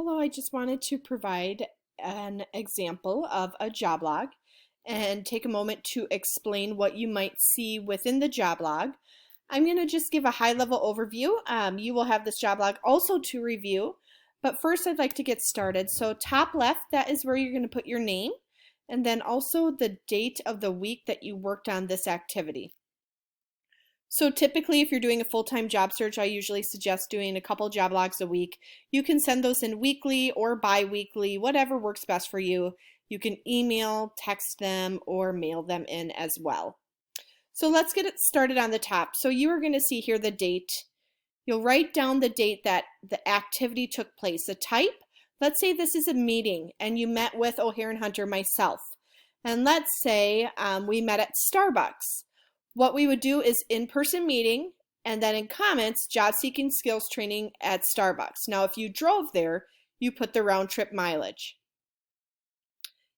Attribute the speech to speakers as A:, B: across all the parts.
A: Hello, I just wanted to provide an example of a job log and take a moment to explain what you might see within the job log. I'm going to just give a high-level overview. You will have this job log also to review, but first I'd like to get started. So top left, that is where you're going to put your name and then also the date of the week that you worked on this activity. So typically, if you're doing a full-time job search, I usually suggest doing a couple job logs a week. You can send those in weekly or bi-weekly, whatever works best for you. You can email, text them, or mail them in as well. So let's get it started on the top. So you are going to see here the date. You'll write down the date that the activity took place. The type, let's say this is a meeting and you met with O'Hare and Hunter, myself. And let's say we met at Starbucks. What we would do is in-person meeting, and then in comments, job seeking skills training at Starbucks. Now, if you drove there, you put the round trip mileage.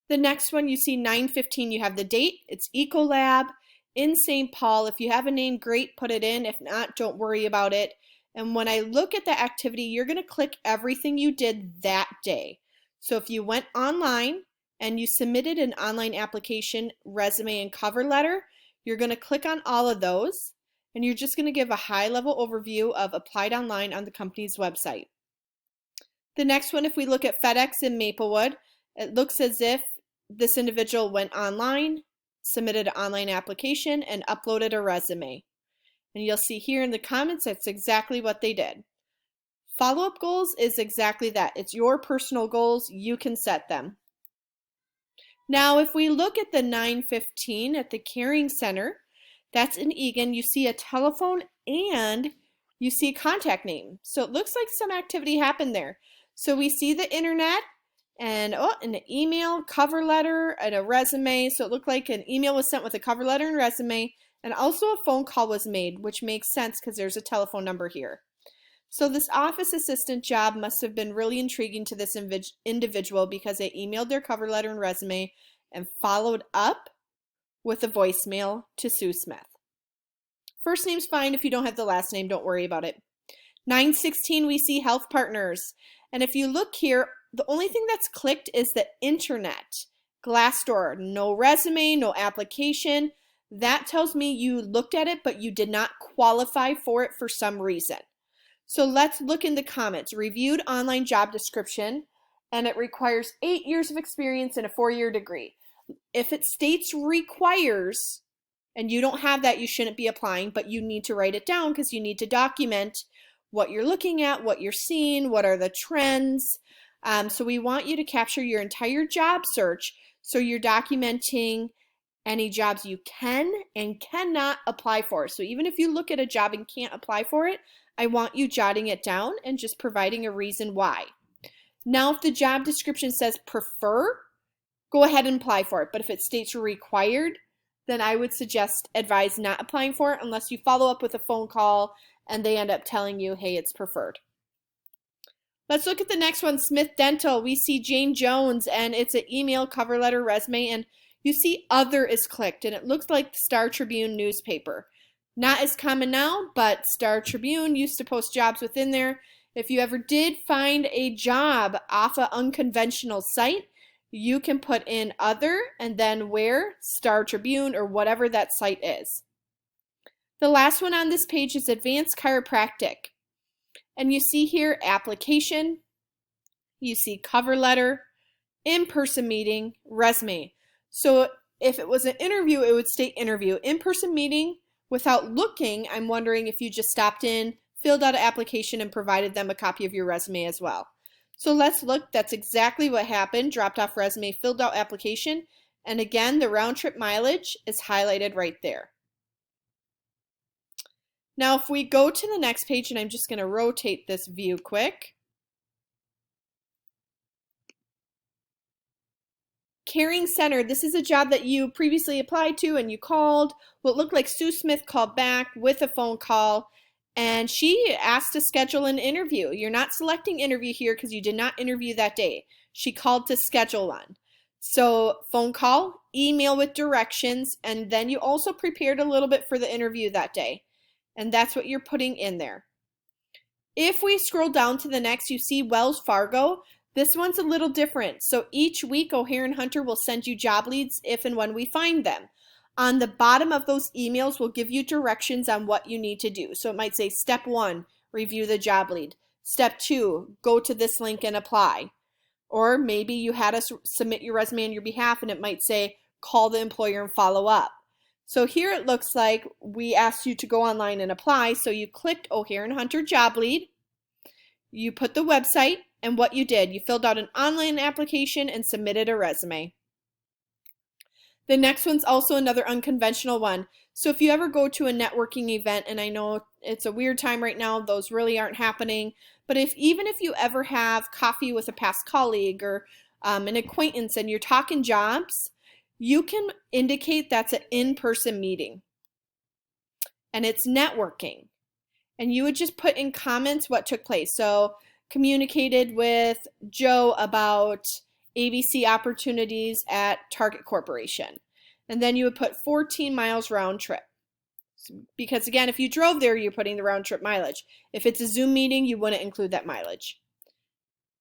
A: The next one, you see 9:15, you have the date. It's Ecolab in St. Paul. If you have a name, great, put it in. If not, don't worry about it. And when I look at the activity, you're going to click everything you did that day. So if you went online and you submitted an online application, resume, and cover letter, you're going to click on all of those, and you're just going to give a high-level overview of applied online on the company's website. The next one, if we look at FedEx in Maplewood, it looks as if this individual went online, submitted an online application, and uploaded a resume. And you'll see here in the comments, that's exactly what they did. Follow-up goals is exactly that. It's your personal goals. You can set them. Now, if we look at the 9:15 at the Caring Center, that's in Eagan, you see a telephone and you see a contact name. So it looks like some activity happened there. So we see the internet and an email, cover letter, and a resume. So it looked like an email was sent with a cover letter and resume, and also a phone call was made, which makes sense because there's a telephone number here. So this office assistant job must have been really intriguing to this individual because they emailed their cover letter and resume and followed up with a voicemail to Sue Smith. First name's fine. If you don't have the last name, don't worry about it. 9:16, we see Health Partners. And if you look here, the only thing that's clicked is the internet. Glassdoor, no resume, no application. That tells me you looked at it, but you did not qualify for it for some reason. So let's look in the comments. Reviewed online job description, and it requires 8 years of experience and a 4-year degree. If it states requires, and you don't have that, you shouldn't be applying, but you need to write it down because you need to document what you're looking at, what you're seeing, what are the trends. So we want you to capture your entire job search, so you're documenting any jobs you can and cannot apply for. So even if you look at a job and can't apply for it, I want you jotting it down and just providing a reason why. Now, if the job description says prefer, go ahead and apply for it. But if it states required, then I would advise not applying for it unless you follow up with a phone call and they end up telling you, hey, it's preferred. Let's look at the next one, Smith Dental. We see Jane Jones, and it's an email, cover letter, resume, and you see other is clicked, and it looks like the Star Tribune newspaper. Not as common now, but Star Tribune used to post jobs within there. If you ever did find a job off an unconventional site, you can put in other and then where, Star Tribune, or whatever that site is. The last one on this page is Advanced Chiropractic. And you see here application, you see cover letter, in-person meeting, resume. So if it was an interview, it would state interview. In-person meeting, without looking, I'm wondering if you just stopped in, filled out an application, and provided them a copy of your resume as well. So let's look. That's exactly what happened. Dropped off resume, filled out application, and again, the round trip mileage is highlighted right there. Now, if we go to the next page, and I'm just going to rotate this view quick. Caring Center, this is a job that you previously applied to and you called. Well, it looked like Sue Smith called back with a phone call, and she asked to schedule an interview. You're not selecting interview here because you did not interview that day. She called to schedule one. So phone call, email with directions, and then you also prepared a little bit for the interview that day. And that's what you're putting in there. If we scroll down to the next, you see Wells Fargo. This one's a little different. So each week, O'Hare & Hunter will send you job leads if and when we find them. On the bottom of those emails, we'll give you directions on what you need to do. So it might say, step 1, review the job lead. Step 2, go to this link and apply. Or maybe you had us submit your resume on your behalf and it might say, call the employer and follow up. So here it looks like we asked you to go online and apply. So you clicked O'Hare & Hunter job lead. You put the website and what you did. You filled out an online application and submitted a resume. The next one's also another unconventional one. So if you ever go to a networking event, and I know it's a weird time right now, those really aren't happening, but even if you ever have coffee with a past colleague or an acquaintance and you're talking jobs, you can indicate that's an in-person meeting and it's networking. And you would just put in comments what took place. So communicated with Joe about ABC opportunities at Target Corporation. And then you would put 14 miles round trip. Because again, if you drove there, you're putting the round trip mileage. If it's a Zoom meeting, you wouldn't include that mileage.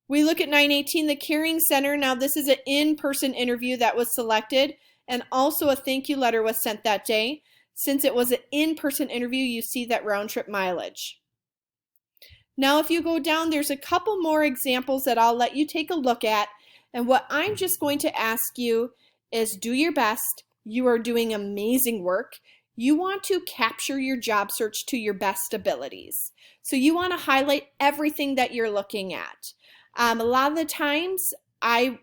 A: We look at 918, the Caring Center. Now this is an in-person interview that was selected, and also a thank you letter was sent that day. Since it was an in-person interview, you see that round trip mileage. Now if you go down, there's a couple more examples that I'll let you take a look at. And what I'm just going to ask you is do your best. You are doing amazing work. You want to capture your job search to your best abilities. So you want to highlight everything that you're looking at. A lot of the times I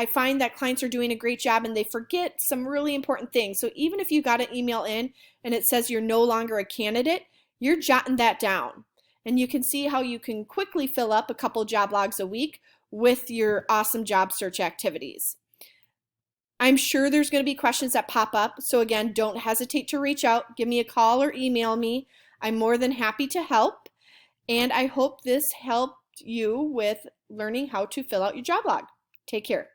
A: find that clients are doing a great job and they forget some really important things. So even if you got an email in and it says you're no longer a candidate, you're jotting that down. And you can see how you can quickly fill up a couple job logs a week with your awesome job search activities. I'm sure there's going to be questions that pop up. So again, don't hesitate to reach out. Give me a call or email me. I'm more than happy to help. And I hope this helped you with learning how to fill out your job log. Take care.